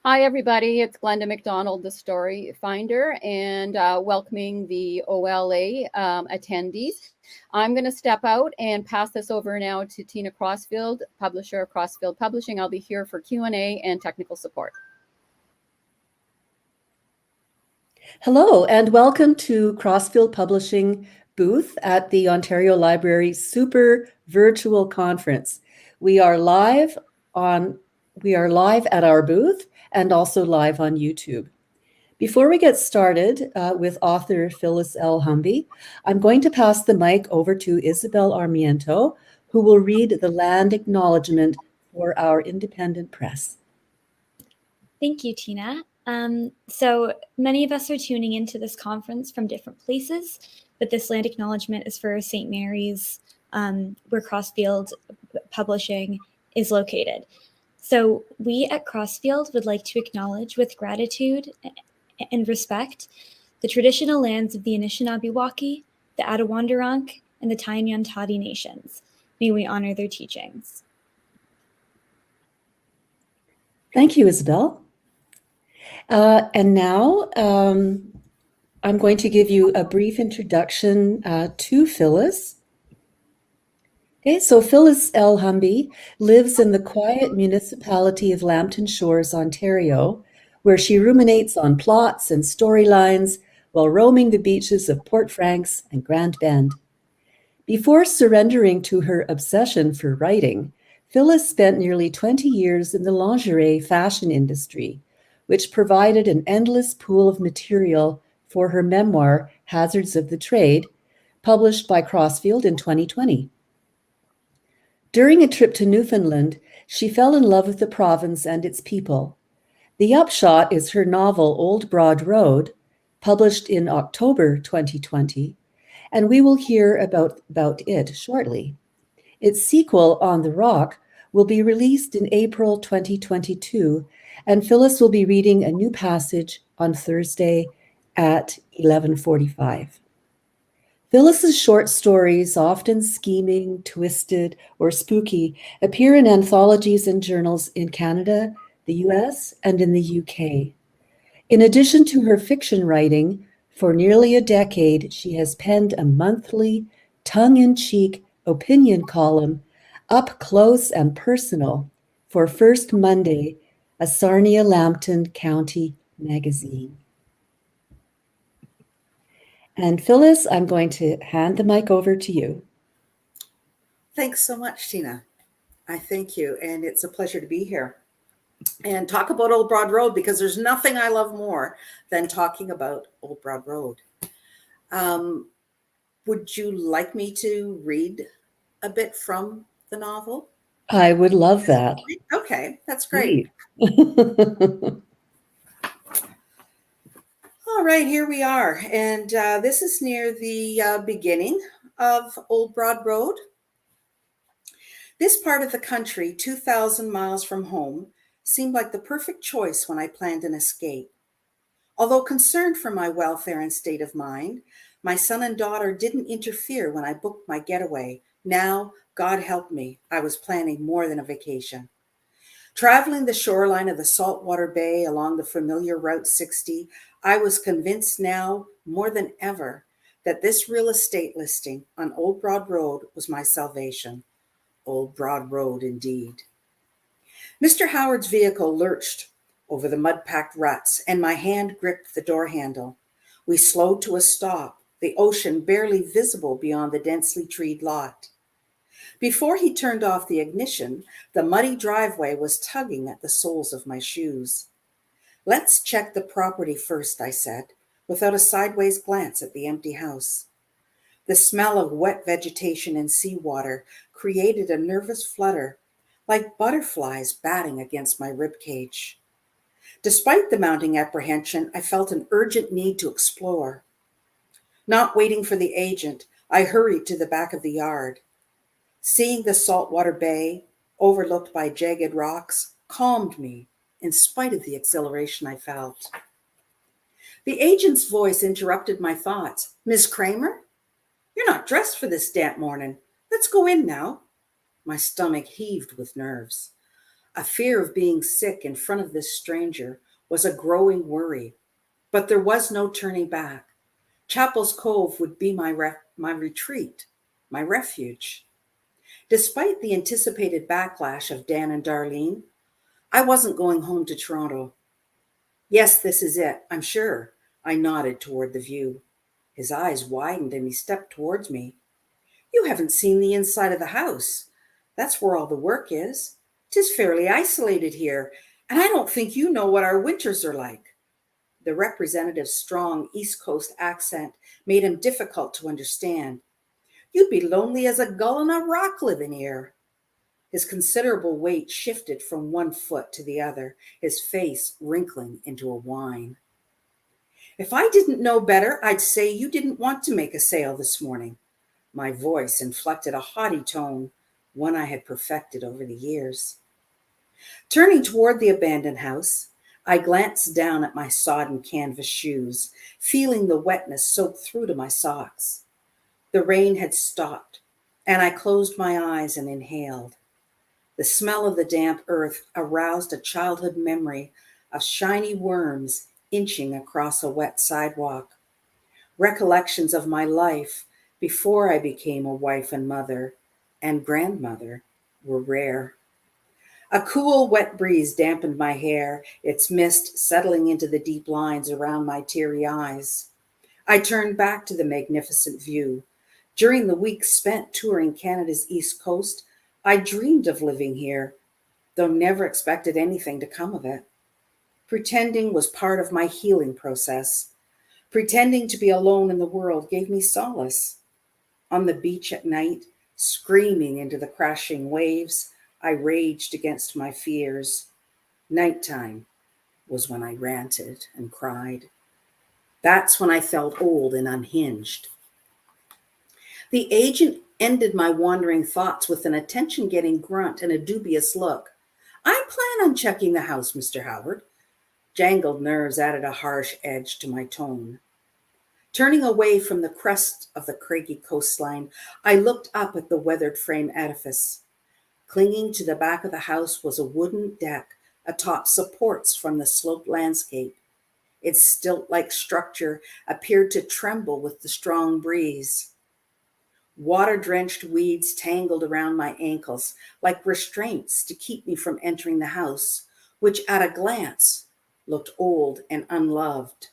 Hi, everybody. It's Glenda McDonald, the story finder, and welcoming the OLA attendees. I'm going to step out and pass this over now to Tina Crossfield, publisher of Crossfield Publishing. I'll be here for Q&A and technical support. Hello, and welcome to Crossfield Publishing booth at the Ontario Library Super Virtual Conference. We are live at our booth and also live on YouTube. Before we get started with author Phyllis L Humby, I'm going to pass the mic over to Isabel Armiento, who will read the land acknowledgement for our independent press. Thank you, Tina. So many of us are tuning into this conference from different places, but this land acknowledgement is for St. Mary's, where Crossfield Publishing is located. So we at Crossfield would like to acknowledge with gratitude and respect the traditional lands of the Anishinaabe-Waukee, the Attawandaronk, and the Tyanyantadi nations. May we honor their teachings. Thank you, Isabel. And now I'm going to give you a brief introduction to Phyllis. Okay, so Phyllis L Humby lives in the quiet municipality of Lambton Shores, Ontario, where she ruminates on plots and storylines while roaming the beaches of Port Franks and Grand Bend. Before surrendering to her obsession for writing, Phyllis spent nearly 20 years in the lingerie fashion industry, which provided an endless pool of material for her memoir, Hazards of the Trade, published by Crossfield in 2020. During a trip to Newfoundland, she fell in love with the province and its people. The upshot is her novel, Old Broad Road, published in October 2020, and we will hear about it shortly. Its sequel, On the Rock, will be released in April 2022, and Phyllis will be reading a new passage on Thursday at 11:45. Phyllis's short stories, often scheming, twisted, or spooky, appear in anthologies and journals in Canada, the US, and in the UK. In addition to her fiction writing, for nearly a decade, she has penned a monthly, tongue-in-cheek opinion column, Up Close and Personal, for First Monday, a Sarnia-Lambton County magazine. And Phyllis, I'm going to hand the mic over to you. Thanks so much, Tina. I thank you, and it's a pleasure to be here and talk about Old Broad Road, because there's nothing I love more than talking about Old Broad Road. Would you like me to read a bit from the novel? I would love that. Okay, that's great. All right, here we are. And this is near the beginning of Old Broad Road. This part of the country, 2,000 miles from home, seemed like the perfect choice when I planned an escape. Although concerned for my welfare and state of mind, my son and daughter didn't interfere when I booked my getaway. Now, God help me, I was planning more than a vacation. Traveling the shoreline of the saltwater bay along the familiar Route 60, I was convinced now more than ever that this real estate listing on Old Broad Road was my salvation. Old Broad Road, indeed. Mr. Howard's vehicle lurched over the mud-packed ruts, and my hand gripped the door handle. We slowed to a stop, the ocean barely visible beyond the densely treed lot. Before he turned off the ignition, the muddy driveway was tugging at the soles of my shoes. Let's check the property first, I said, without a sideways glance at the empty house. The smell of wet vegetation and seawater created a nervous flutter, like butterflies batting against my ribcage. Despite the mounting apprehension, I felt an urgent need to explore. Not waiting for the agent, I hurried to the back of the yard. Seeing the saltwater bay, overlooked by jagged rocks, calmed me in spite of the exhilaration I felt. The agent's voice interrupted my thoughts. Miss Kramer? You're not dressed for this damp morning. Let's go in now. My stomach heaved with nerves. A fear of being sick in front of this stranger was a growing worry, but there was no turning back. Chapel's Cove would be my retreat, my refuge. Despite the anticipated backlash of Dan and Darlene, I wasn't going home to Toronto. Yes, this is it, I'm sure. I nodded toward the view. His eyes widened and he stepped towards me. You haven't seen the inside of the house. That's where all the work is. 'Tis fairly isolated here, and I don't think you know what our winters are like. The representative's strong East Coast accent made him difficult to understand. You'd be lonely as a gull on a rock living here. His considerable weight shifted from one foot to the other, his face wrinkling into a whine. If I didn't know better, I'd say you didn't want to make a sale this morning. My voice inflected a haughty tone, one I had perfected over the years. Turning toward the abandoned house, I glanced down at my sodden canvas shoes, feeling the wetness soak through to my socks. The rain had stopped, and I closed my eyes and inhaled. The smell of the damp earth aroused a childhood memory of shiny worms inching across a wet sidewalk. Recollections of my life before I became a wife and mother and grandmother were rare. A cool, wet breeze dampened my hair, its mist settling into the deep lines around my teary eyes. I turned back to the magnificent view. During the weeks spent touring Canada's East Coast, I dreamed of living here, though never expected anything to come of it. Pretending was part of my healing process. Pretending to be alone in the world gave me solace. On the beach at night, screaming into the crashing waves, I raged against my fears. Nighttime was when I ranted and cried. That's when I felt old and unhinged. The agent ended my wandering thoughts with an attention-getting grunt and a dubious look. I plan on checking the house, Mr. Howard. Jangled nerves added a harsh edge to my tone. Turning away from the crest of the craggy coastline, I looked up at the weathered frame edifice. Clinging to the back of the house was a wooden deck atop supports from the sloped landscape. Its stilt-like structure appeared to tremble with the strong breeze. Water-drenched weeds tangled around my ankles like restraints to keep me from entering the house, which at a glance looked old and unloved,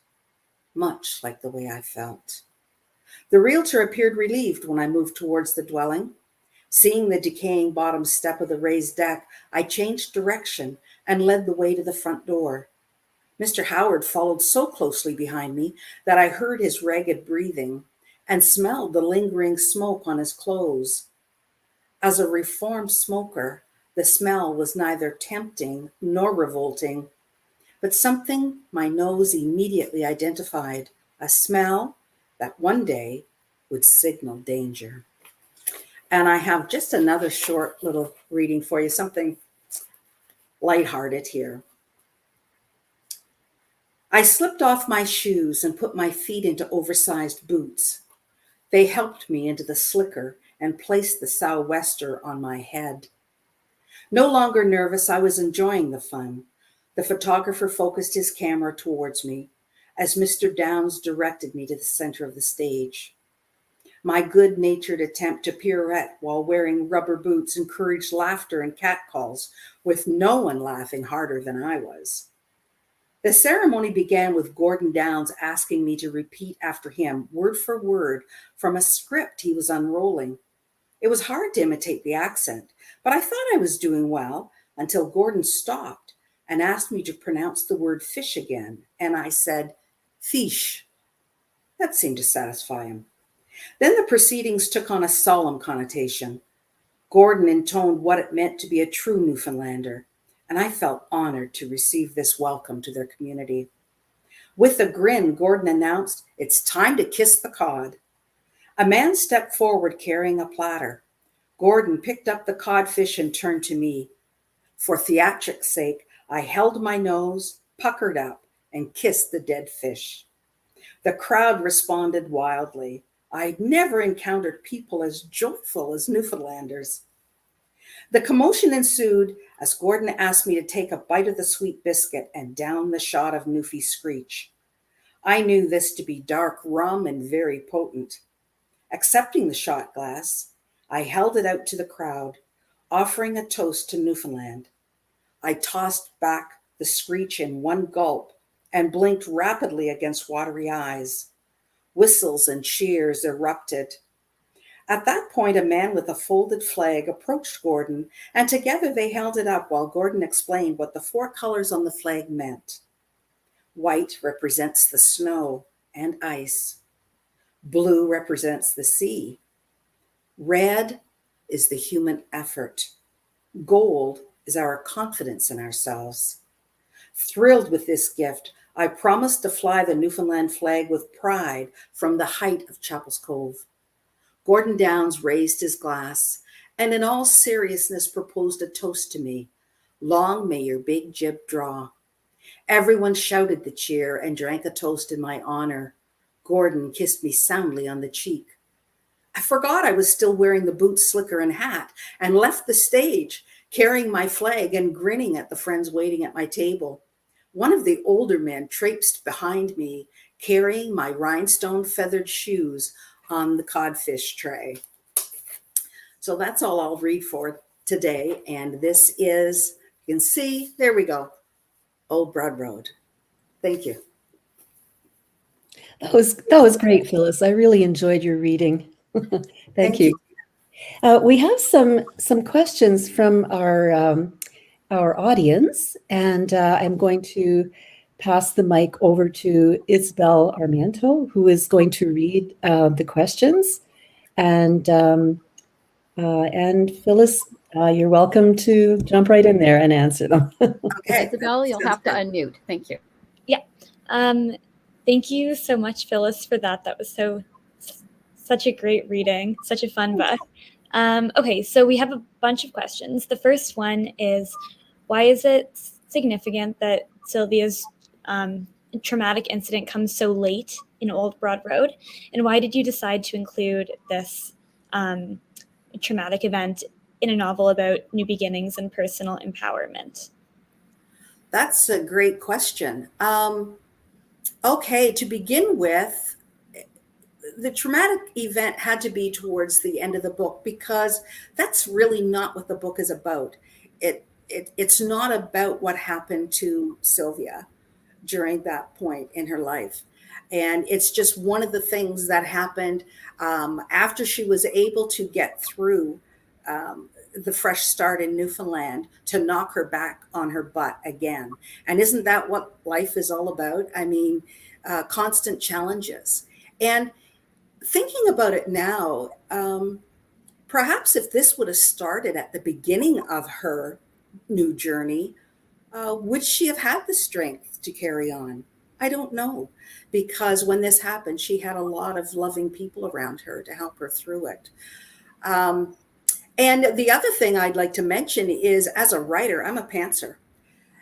much like the way I felt. The realtor appeared relieved when I moved towards the dwelling. Seeing the decaying bottom step of the raised deck, I changed direction and led the way to the front door. Mr. Howard followed so closely behind me that I heard his ragged breathing and smelled the lingering smoke on his clothes. As a reformed smoker, the smell was neither tempting nor revolting, but something my nose immediately identified, a smell that one day would signal danger. And I have just another short little reading for you, something lighthearted here. I slipped off my shoes and put my feet into oversized boots. They helped me into the slicker and placed the sou'wester on my head. No longer nervous, I was enjoying the fun. The photographer focused his camera towards me as Mr. Downs directed me to the center of the stage. My good-natured attempt to pirouette while wearing rubber boots encouraged laughter and catcalls, with no one laughing harder than I was. The ceremony began with Gordon Downs asking me to repeat after him, word for word, from a script he was unrolling. It was hard to imitate the accent, but I thought I was doing well until Gordon stopped and asked me to pronounce the word fish again, and I said, fish. That seemed to satisfy him. Then the proceedings took on a solemn connotation. Gordon intoned what it meant to be a true Newfoundlander, and I felt honored to receive this welcome to their community. With a grin, Gordon announced, "It's time to kiss the cod." A man stepped forward carrying a platter. Gordon picked up the codfish and turned to me. For theatric's sake, I held my nose, puckered up, and kissed the dead fish. The crowd responded wildly. I'd never encountered people as joyful as Newfoundlanders. The commotion ensued as Gordon asked me to take a bite of the sweet biscuit and down the shot of Newfie's screech. I knew this to be dark rum and very potent. Accepting the shot glass, I held it out to the crowd, offering a toast to Newfoundland. I tossed back the screech in one gulp and blinked rapidly against watery eyes. Whistles and cheers erupted. At that point, a man with a folded flag approached Gordon, and together they held it up while Gordon explained what the 4 colors on the flag meant. White represents the snow and ice. Blue represents the sea. Red is the human effort. Gold is our confidence in ourselves. Thrilled with this gift, I promised to fly the Newfoundland flag with pride from the height of Chapel's Cove. Gordon Downs raised his glass and in all seriousness proposed a toast to me. Long may your big jib draw. Everyone shouted the cheer and drank a toast in my honor. Gordon kissed me soundly on the cheek. I forgot I was still wearing the boots, slicker, and hat and left the stage, carrying my flag and grinning at the friends waiting at my table. One of the older men traipsed behind me, carrying my rhinestone feathered shoes on the codfish tray. So that's all I'll read for today. And this is, you can see, there we go, Old Broad Road. Thank you. That was great, Phyllis. I really enjoyed your reading. Thank you. We have some questions from our audience, and I'm going to pass the mic over to Isabel Armento, who is going to read the questions. And Phyllis, you're welcome to jump right in there and answer them. Okay. Isabel, you'll have to unmute. Thank you. Yeah. Thank you so much, Phyllis, for that. That was such a great reading, such a fun book. Okay, so we have a bunch of questions. The first one is, why is it significant that Sylvia's traumatic incident comes so late in Old Broad Road? And why did you decide to include this traumatic event in a novel about new beginnings and personal empowerment? That's a great question. Okay, to begin with, the traumatic event had to be towards the end of the book because that's really not what the book is about. It's not about what happened to Sylvia during that point in her life. And it's just one of the things that happened after she was able to get through the fresh start in Newfoundland to knock her back on her butt again. And isn't that what life is all about? I mean, constant challenges. And thinking about it now, perhaps if this would have started at the beginning of her new journey, would she have had the strength to carry on? I don't know, because when this happened, she had a lot of loving people around her to help her through it. And the other thing I'd like to mention is, as a writer, I'm a pantser.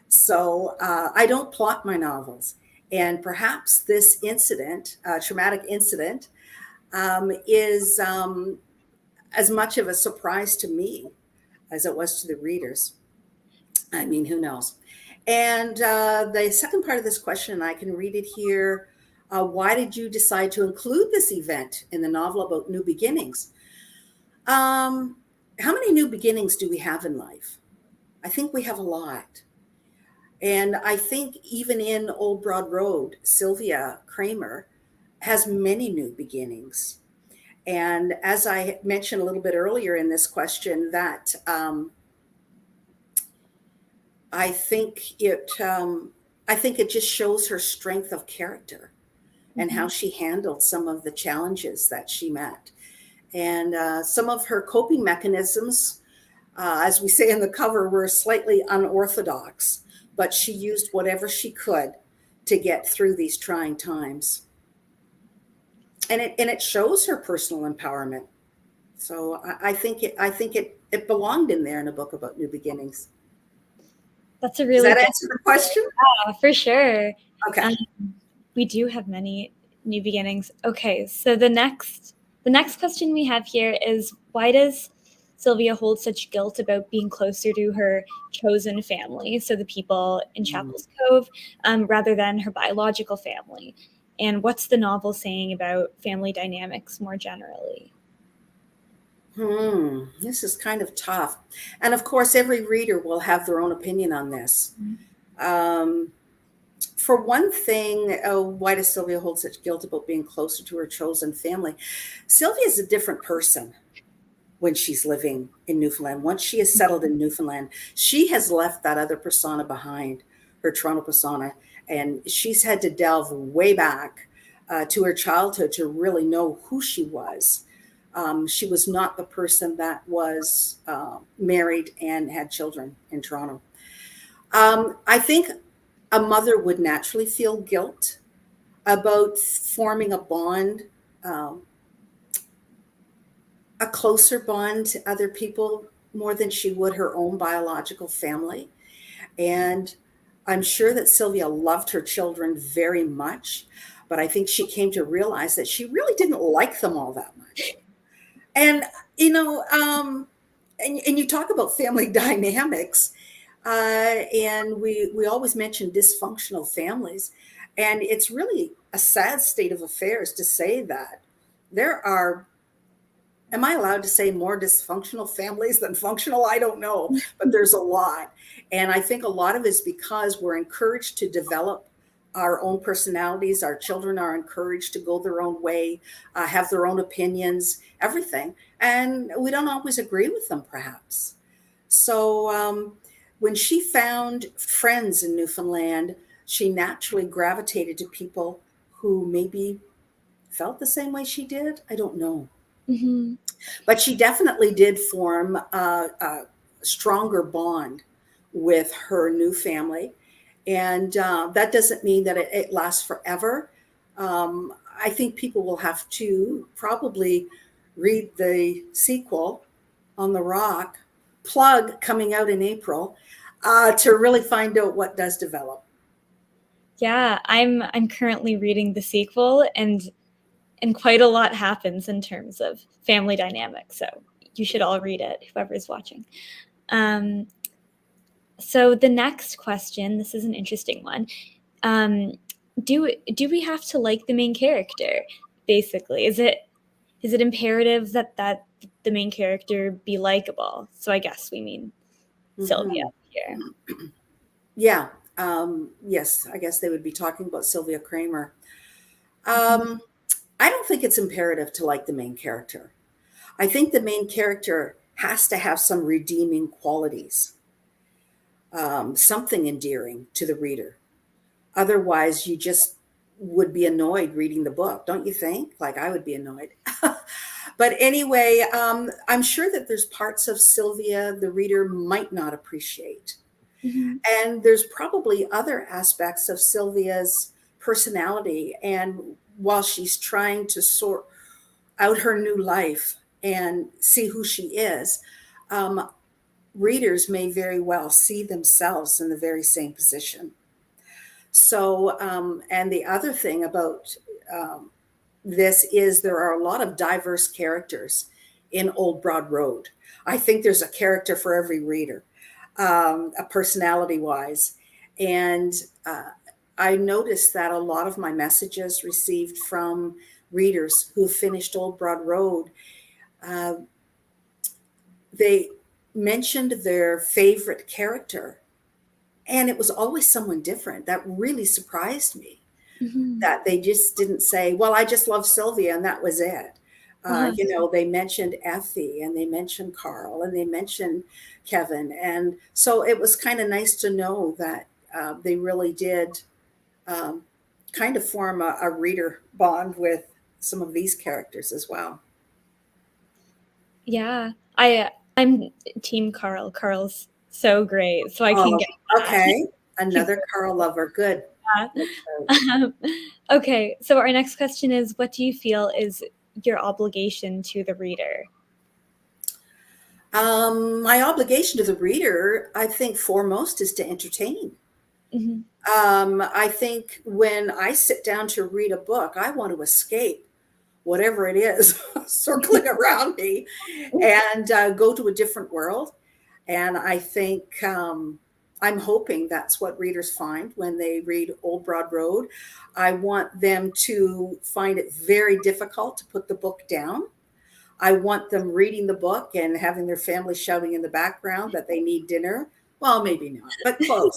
So I don't plot my novels. And perhaps this incident, traumatic incident, is as much of a surprise to me as it was to the readers. I mean, who knows? And the second part of this question, I can read it here. Why did you decide to include this event in the novel about new beginnings? How many new beginnings do we have in life? I think we have a lot. And I think even in Old Broad Road, Sylvia Kramer has many new beginnings. And as I mentioned a little bit earlier in this question, that I think it just shows her strength of character and how she handled some of the challenges that she met. And some of her coping mechanisms, as we say in the cover, were slightly unorthodox, but she used whatever she could to get through these trying times. And it shows her personal empowerment. So I think it belonged in there in a book about new beginnings. That's a really Does that answer the question? Yeah, for sure. Okay. We do have many new beginnings. Okay, so the next question we have here is, why does Sylvia holds such guilt about being closer to her chosen family, so the people in Chapel's Cove, rather than her biological family. And what's the novel saying about family dynamics more generally? This is kind of tough. And of course, every reader will have their own opinion on this. For one thing, why does Sylvia hold such guilt about being closer to her chosen family? Sylvia is a different person when she's living in Newfoundland. Once she is settled in Newfoundland, she has left that other persona behind, her Toronto persona, and she's had to delve way back to her childhood to really know who she was. She was not the person that was married and had children in Toronto. I think a mother would naturally feel guilt about forming a bond, a closer bond to other people more than she would her own biological family. And I'm sure that Sylvia loved her children very much, but I think she came to realize that she really didn't like them all that much. And, and you talk about family dynamics, and we always mention dysfunctional families. And it's really a sad state of affairs to say that there are, am I allowed to say more dysfunctional families than functional? I don't know, but there's a lot. And I think a lot of it is because we're encouraged to develop our own personalities. Our children are encouraged to go their own way, have their own opinions, everything. And we don't always agree with them, perhaps. So when she found friends in Newfoundland, she naturally gravitated to people who maybe felt the same way she did. I don't know. Mm-hmm. But she definitely did form a stronger bond with her new family. And that doesn't mean that it lasts forever. I think people will have to probably read the sequel on the Rock, plug coming out in April, to really find out what does develop. Yeah, I'm currently reading the sequel, and quite a lot happens in terms of family dynamics. So you should all read it, whoever's watching. So the next question, this is an interesting one. Do we have to like the main character? Basically, is it imperative that the main character be likable? So I guess we mean Sylvia here. Yeah. Yes, I guess they would be talking about Sylvia Kramer. I don't think it's imperative to like the main character. I think the main character has to have some redeeming qualities, something endearing to the reader. Otherwise, you just would be annoyed reading the book, don't you think? Like I would be annoyed. But anyway, I'm sure that there's parts of Sylvia the reader might not appreciate. Mm-hmm. And there's probably other aspects of Sylvia's personality. And while she's trying to sort out her new life and see who she is, readers may very well see themselves in the very same position. So, and the other thing about this is there are a lot of diverse characters in Old Broad Road. I think there's a character for every reader, personality-wise. And I noticed that a lot of my messages received from readers who finished Old Broad Road, they mentioned their favorite character, and it was always someone different. That really surprised me. Mm-hmm. That they just didn't say, well, I just love Sylvia and that was it. They mentioned Effie and they mentioned Carl and they mentioned Kevin. And so it was kind of nice to know that they really did kind of form a reader bond with some of these characters as well. Yeah, I'm Team Carl. Carl's so great, so I can get that. Okay, another Carl lover. Good. Okay, so our next question is, what do you feel is your obligation to the reader? My obligation to the reader, I think foremost, is to entertain. Mm-hmm. I think when I sit down to read a book, I want to escape whatever it is, circling around me, and go to a different world. And I think I'm hoping that's what readers find when they read Old Broad Road. I want them to find it very difficult to put the book down. I want them reading the book and having their family shouting in the background that they need dinner. Well, maybe not, but close.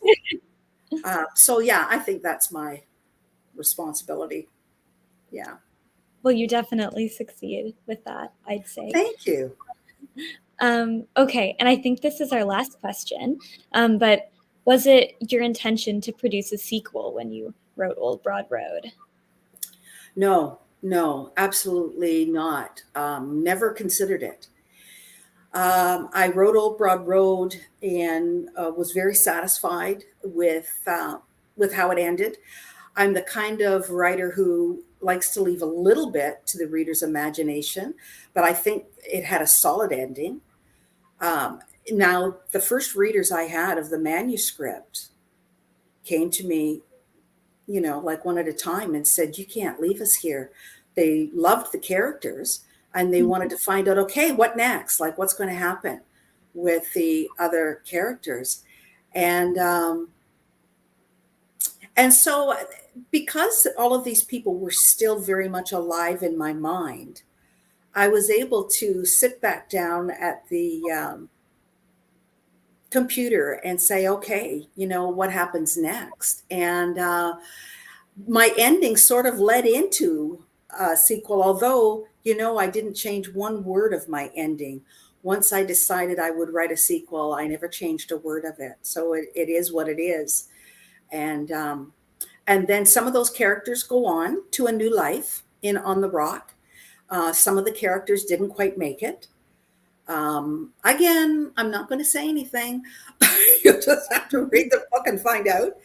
So yeah, I think that's my responsibility. Yeah. Well, you definitely succeed with that, I'd say. Thank you. Okay, and I think this is our last question, but was it your intention to produce a sequel when you wrote Old Broad Road? No, absolutely not. Never considered it. I wrote Old Broad Road and was very satisfied with how it ended. I'm the kind of writer who likes to leave a little bit to the reader's imagination, but I think it had a solid ending. Now, the first readers I had of the manuscript came to me, like one at a time and said, "You can't leave us here." They loved the characters and they wanted to find out, okay, what next? Like, what's going to happen with the other characters? And so because all of these people were still very much alive in my mind, I was able to sit back down at the computer and say, okay, what happens next? And my ending sort of led into a sequel, although, I didn't change one word of my ending. Once I decided I would write a sequel, I never changed a word of it. So it is what it is. And then some of those characters go on to a new life on the Rock. Some of the characters didn't quite make it. Again, I'm not going to say anything. You'll just have to read the book and find out.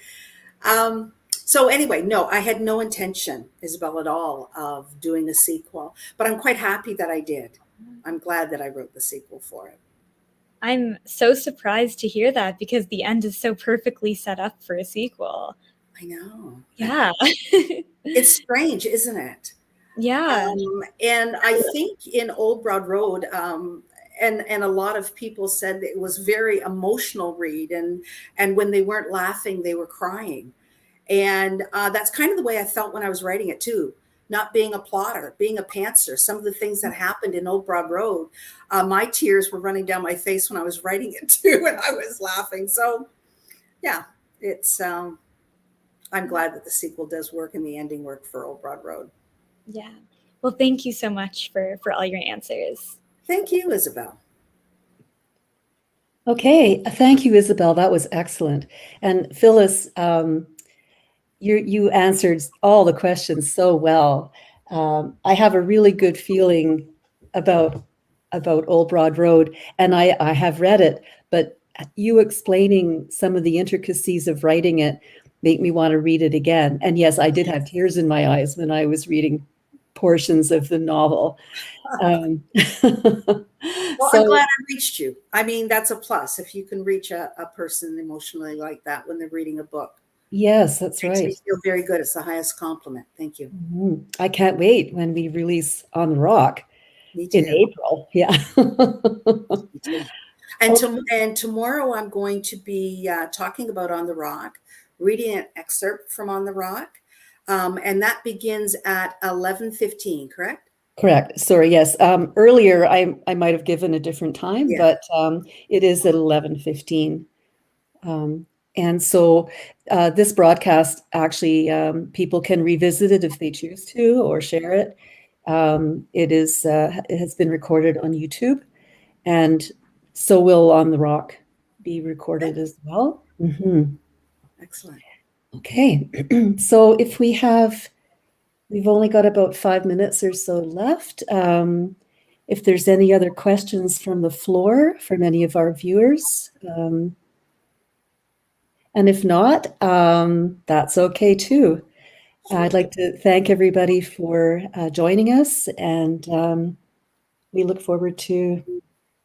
So anyway, no, I had no intention, Isabel, at all of doing a sequel, but I'm quite happy that I did. I'm glad that I wrote the sequel for it. I'm so surprised to hear that because the end is so perfectly set up for a sequel. I know. Yeah. It's strange, isn't it? Yeah. And I think in Old Broad Road, and a lot of people said it was very emotional read, and when they weren't laughing, they were crying. And that's kind of the way I felt when I was writing it too. Not being a plotter, being a pantser. Some of the things that happened in Old Broad Road, my tears were running down my face when I was writing it too, and I was laughing. So yeah, it's I'm glad that the sequel does work and the ending worked for Old Broad Road. Yeah. Well, thank you so much for all your answers. Thank you, Isabel. Okay, thank you, Isabel. That was excellent. And Phyllis, you answered all the questions so well. I have a really good feeling about Old Broad Road, and I have read it, but you explaining some of the intricacies of writing it make me want to read it again. And yes, I did have tears in my eyes when I was reading portions of the novel. Well, I'm glad I reached you. I mean, that's a plus if you can reach a person emotionally like that when they're reading a book. Yes, that's right. It makes me feel very good. It's the highest compliment. Thank you. Mm-hmm. I can't wait when we release On the Rock in April. Yeah. Me too. And tomorrow I'm going to be talking about On the Rock, reading an excerpt from On the Rock. And that begins at 11:15, correct? Correct. Sorry. Yes. Earlier, I might have given a different time, but it is at 11:15. And so this broadcast, actually, people can revisit it if they choose to or share it. It has been recorded on YouTube, and so will On the Rock be recorded as well. Mm-hmm. Excellent. Okay. So if we've only got about 5 minutes or so left. If there's any other questions from the floor from any of our viewers, and if not, that's okay too. I'd like to thank everybody for joining us, and we look forward to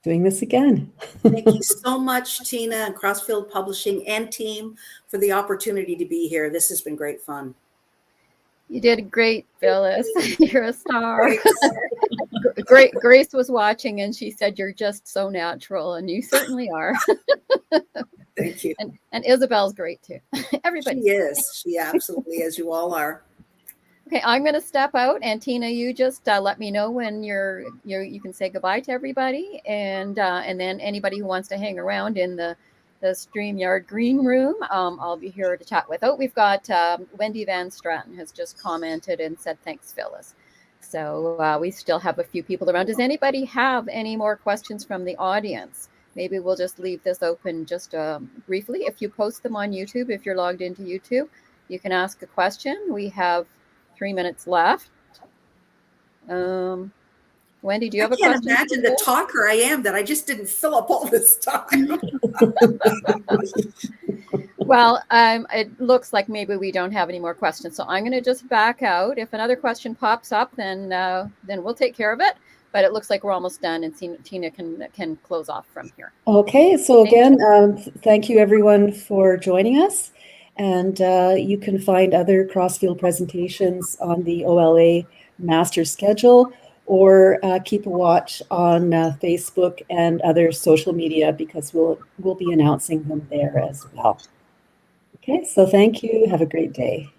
doing this again. Thank you so much, Tina and Crossfield Publishing and team, for the opportunity to be here. This has been great fun. You did great, Phyllis. You're a star. Thanks. Grace was watching and she said, "You're just so natural," and you certainly are. Thank you. And Isabel's great too. Everybody. She is. She absolutely is. You all are. Okay, I'm going to step out, and Tina, you just let me know when you can say goodbye to everybody, and then anybody who wants to hang around in the StreamYard green room, I'll be here to chat with. Oh, we've got Wendy Van Stratton has just commented and said thanks, Phyllis. So we still have a few people around. Does anybody have any more questions from the audience? Maybe we'll just leave this open just briefly. If you post them on YouTube, if you're logged into YouTube, you can ask a question. We have 3 minutes left. Wendy, do you have a question? I can't imagine the talker I am that I just didn't fill up all this time. Well, it looks like maybe we don't have any more questions, so I'm going to just back out. If another question pops up, then we'll take care of it. But it looks like we're almost done, and Tina can close off from here. Okay, so again, thank you everyone for joining us. And you can find other Crossfield presentations on the OLA master schedule, or keep a watch on Facebook and other social media, because we'll be announcing them there as well. Okay, so thank you. Have a great day.